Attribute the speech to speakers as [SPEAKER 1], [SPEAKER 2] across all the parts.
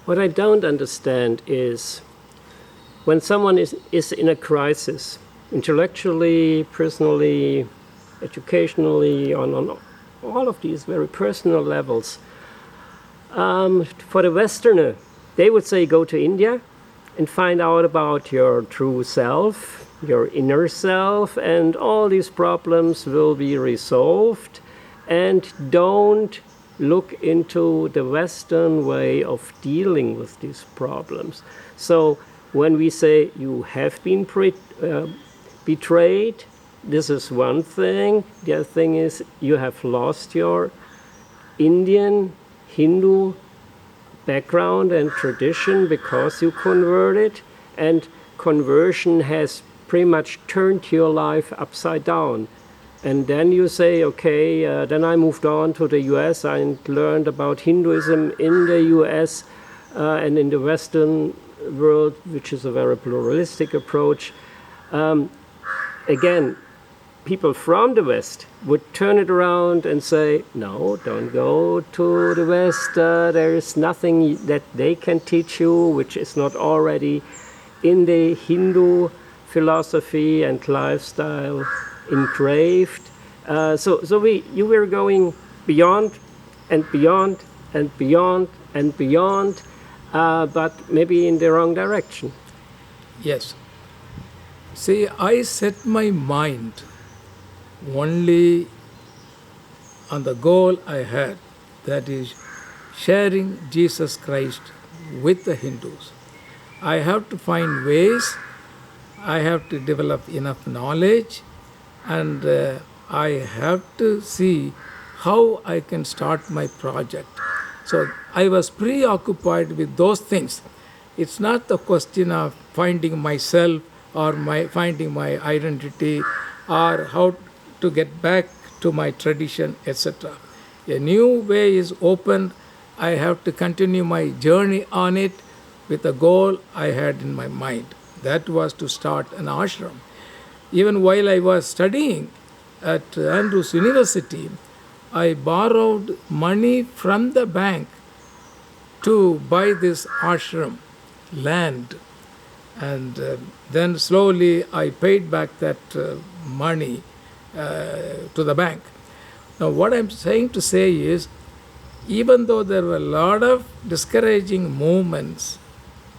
[SPEAKER 1] What I don't understand is when someone is in a crisis, intellectually, personally, educationally, on all of these very personal levels, for the Westerner, they would say go to India and find out about your true self, your inner self, and all these problems will be resolved. And don't look into the Western way of dealing with these problems. So when we say you have been betrayed, this is one thing. The other thing is you have lost your Indian, Hindu background and tradition because you converted, and conversion has pretty much turned your life upside down. And then you say, okay, then I moved on to the US and learned about Hinduism in the US and in the Western world, which is a very pluralistic approach. Again, people from the West would turn it around and say, no, don't go to the West. There is nothing that they can teach you which is not already in the Hindu philosophy and lifestyle engraved. You were going beyond and beyond and beyond and beyond, but maybe in the wrong direction.
[SPEAKER 2] Yes. See, I set my mind only on the goal I had, that is sharing Jesus Christ with the Hindus. I have to find ways, I have to develop enough knowledge, and I have to see how I can start my project. So I was preoccupied with those things. It's not the question of finding myself or finding my identity or how to get back to my tradition, etc. A new way is opened. I have to continue my journey on it with a goal I had in my mind. That was to start an ashram. Even while I was studying at Andrews University, I borrowed money from the bank to buy this ashram land. And then slowly I paid back that money to the bank. Now what I'm saying to say is, even though there were a lot of discouraging moments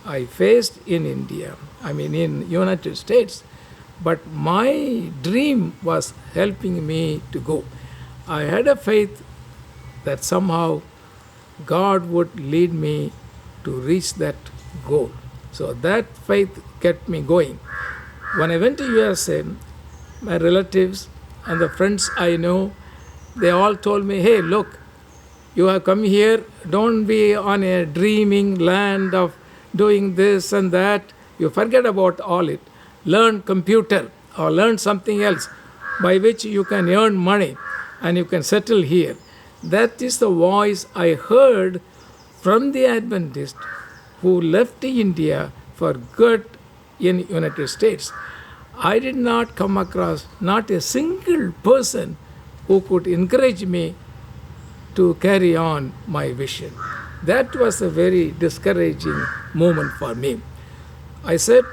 [SPEAKER 2] I faced in India, in United States, but my dream was helping me to go. I had a faith that somehow God would lead me to reach that goal. So that faith kept me going. When I went to USA, my relatives and the friends I know, they all told me, hey, look, you have come here, don't be on a dreaming land of doing this and that. You forget about all it. Learn computer or learn something else by which you can earn money and you can settle here. That is the voice I heard from the Adventist who left India for good in United States. I did not come across not a single person who could encourage me to carry on my vision. That was a very discouraging moment for me. I said,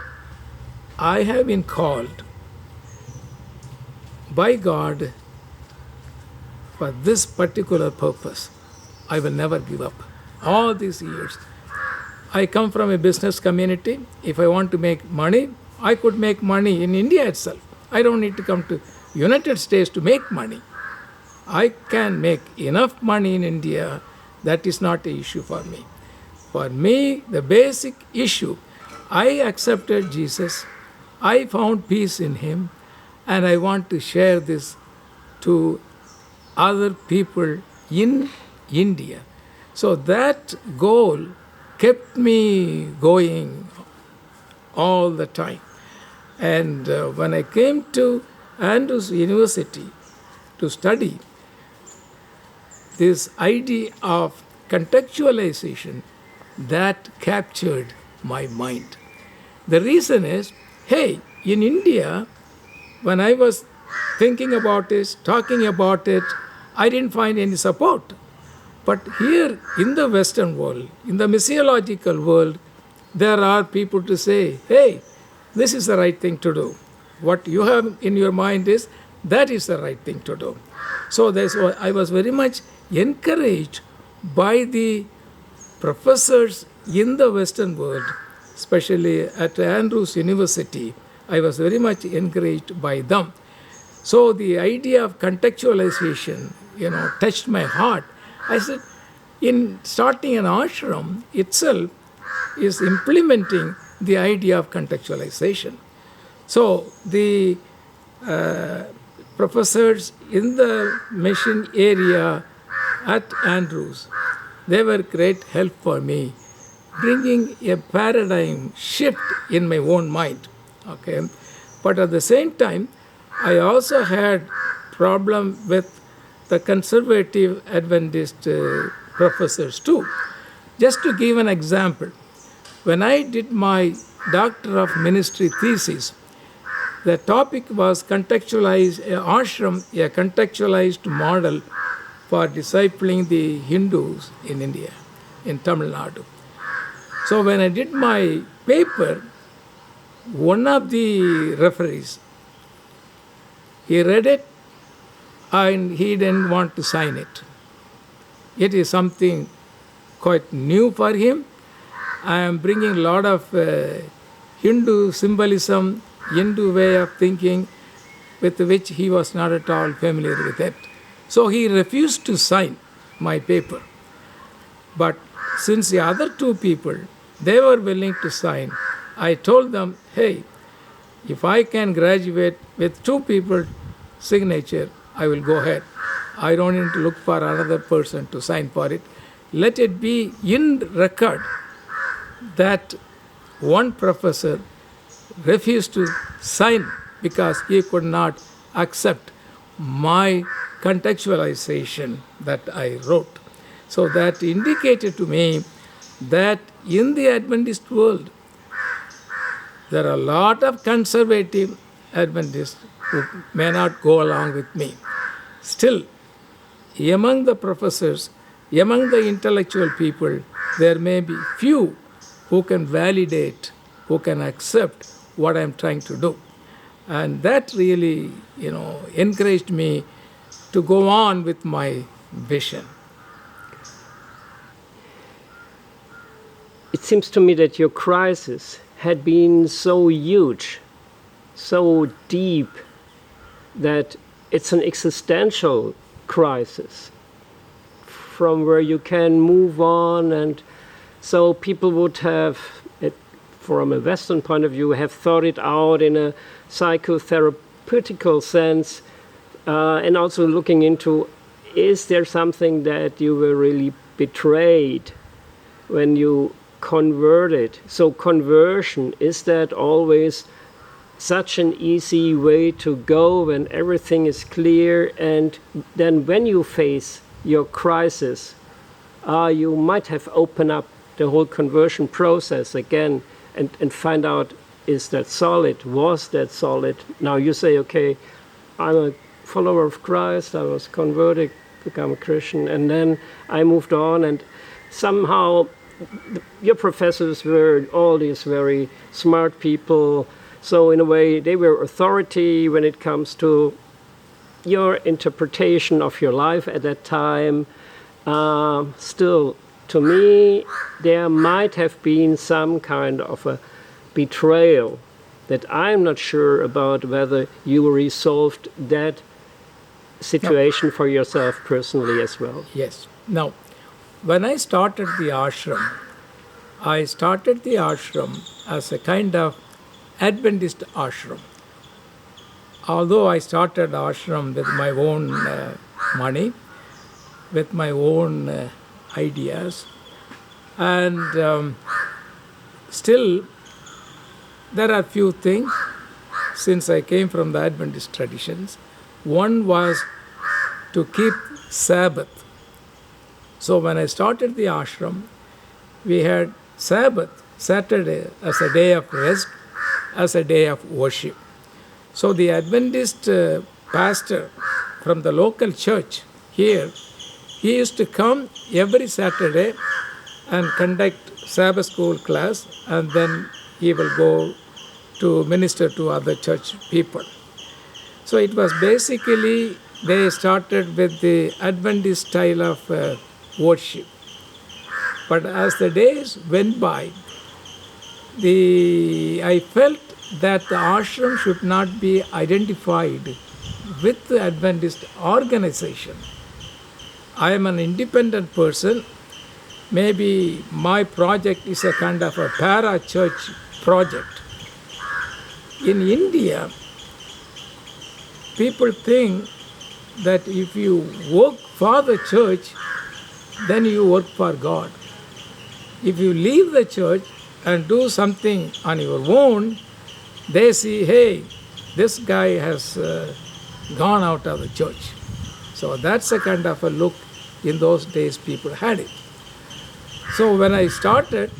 [SPEAKER 2] I have been called by God for this particular purpose. I will never give up. All these years, I come from a business community. If I want to make money, I could make money in India itself. I don't need to come to United States to make money. I can make enough money in India. That is not an issue for me. For me, the basic issue, I accepted Jesus. I found peace in Him, and I want to share this to other people in India. So that goal kept me going all the time. And when I came to Andrews University to study, this idea of contextualization, that captured my mind. The reason is, hey, in India, when I was thinking about this, talking about it, I didn't find any support. But here in the Western world, in the missiological world, there are people to say, hey, this is the right thing to do. What you have in your mind is, that is the right thing to do. So that's why I was very much encouraged by the professors in the Western world, especially at Andrews University. I was very much encouraged by them. So the idea of contextualization, touched my heart. I said, in starting an ashram itself is implementing the idea of contextualization. So the professors in the mission area at Andrews, they were great help for me, bringing a paradigm shift in my own mind. Okay, but at the same time, I also had problem with the conservative Adventist professors too. Just to give an example, when I did my Doctor of Ministry thesis, the topic was contextualized ashram, a contextualized model for discipling the Hindus in India, in Tamil Nadu. So when I did my paper, one of the referees, he read it and he didn't want to sign it. It is something quite new for him. I am bringing a lot of Hindu symbolism, Hindu way of thinking, with which he was not at all familiar with it. So he refused to sign my paper. But since the other two people, they were willing to sign, I told them, hey, if I can graduate with two people's signature, I will go ahead. I don't need to look for another person to sign for it. Let it be in record that one professor refused to sign because he could not accept my contextualization that I wrote. So that indicated to me that in the Adventist world, there are a lot of conservative Adventists who may not go along with me. Still, among the professors, among the intellectual people, there may be few who can validate, who can accept what I'm trying to do. And that really, encouraged me to go on with my vision.
[SPEAKER 1] It seems to me that your crisis had been so huge, so deep, that it's an existential crisis from where you can move on. And so people would have, from a Western point of view, have thought it out in a psychotherapeutical sense, and also looking into, is there something that you were really betrayed when you converted? So conversion, is that always such an easy way to go when everything is clear? And then when you face your crisis, you might have opened up the whole conversion process again and find out, is that solid? Was that solid? Now you say, okay, I'm a follower of Christ, I was converted, become a Christian, and then I moved on, and somehow your professors were all these very smart people. So in a way, they were authority when it comes to your interpretation of your life at that time. Still, to me, there might have been some kind of a betrayal that I'm not sure about whether you resolved that situation for yourself personally as well.
[SPEAKER 2] Yes. Now, when I started the ashram as a kind of Adventist ashram. Although I started ashram with my own money, with my own ideas, and still there are few things, since I came from the Adventist traditions. One was to keep Sabbath. So when I started the ashram, we had Sabbath, Saturday, as a day of rest, as a day of worship. So the Adventist pastor from the local church here, he used to come every Saturday and conduct Sabbath school class, and then he will go to minister to other church people. So it was basically, they started with the Adventist style of worship. But as the days went by, I felt that the ashram should not be identified with the Adventist organization. I am an independent person. Maybe my project is a kind of a para-church project. In India, people think that if you work for the church, then you work for God. If you leave the church and do something on your own, they see, hey, this guy has gone out of the church. So that's a kind of a look in those days people had it. So when I started,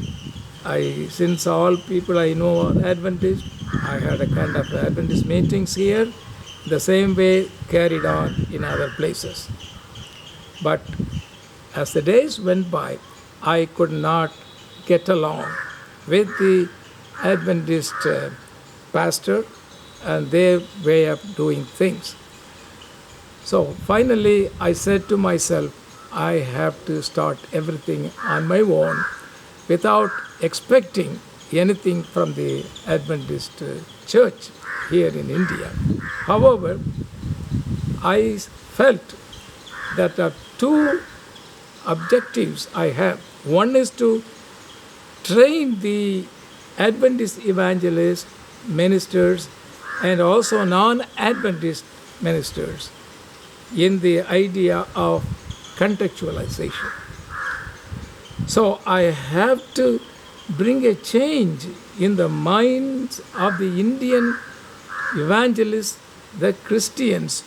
[SPEAKER 2] since all people I know are Adventist, I had a kind of Adventist meetings here, the same way carried on in other places. But as the days went by, I could not get along with the Adventist pastor and their way of doing things. So finally, I said to myself, I have to start everything on my own without expecting anything from the Adventist church here in India. However, I felt that there are two objectives I have. One is to train the Adventist evangelists, ministers, and also non-Adventist ministers in the idea of contextualization. So I have to bring a change in the minds of the Indian evangelists, the Christians,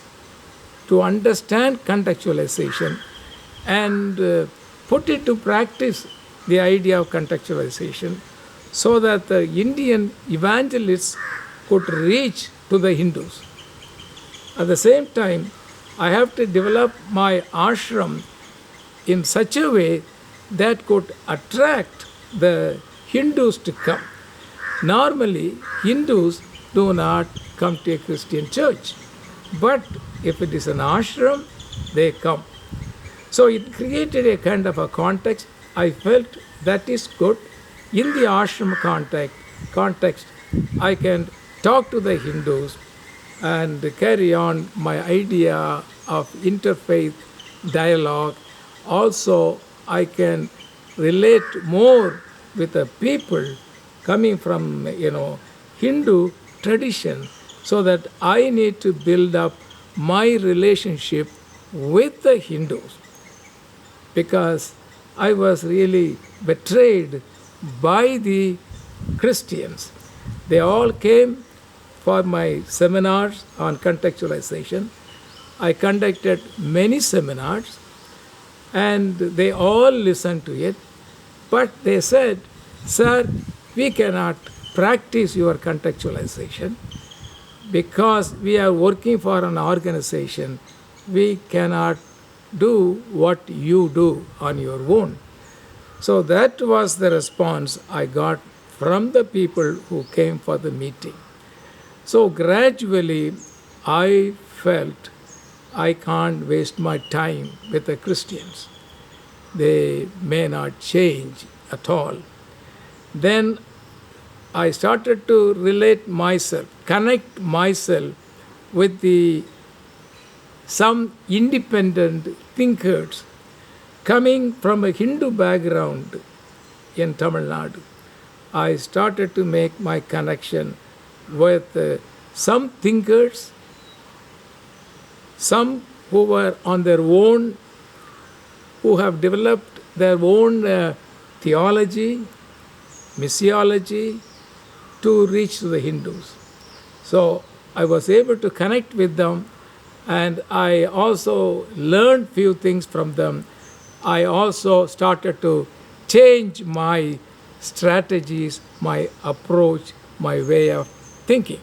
[SPEAKER 2] to understand contextualization and put it to practice, the idea of contextualization, so that the Indian evangelists could reach to the Hindus. At the same time, I have to develop my ashram in such a way that could attract the Hindus to come. Normally, Hindus do not come to a Christian church, but if it is an ashram, they come. So it created a kind of a context. I felt that is good. In the ashram context, I can talk to the Hindus and carry on my idea of interfaith dialogue. Also, I can relate more with the people coming from, Hindu tradition, so that I need to build up my relationship with the Hindus, because I was really betrayed by the Christians. They all came for my seminars on contextualization. I conducted many seminars and they all listened to it, but they said, sir, we cannot practice your contextualization because we are working for an organization. We cannot do what you do on your own. So that was the response I got from the people who came for the meeting. So gradually I felt I can't waste my time with the Christians. They may not change at all. Then I started to relate myself, connect myself with some independent thinkers coming from a Hindu background in Tamil Nadu. I started to make my connection with some thinkers, some who were on their own, who have developed their own theology, missiology, to reach to the Hindus. So I was able to connect with them, and I also learned few things from them. I also started to change my strategies, my approach, my way of thinking.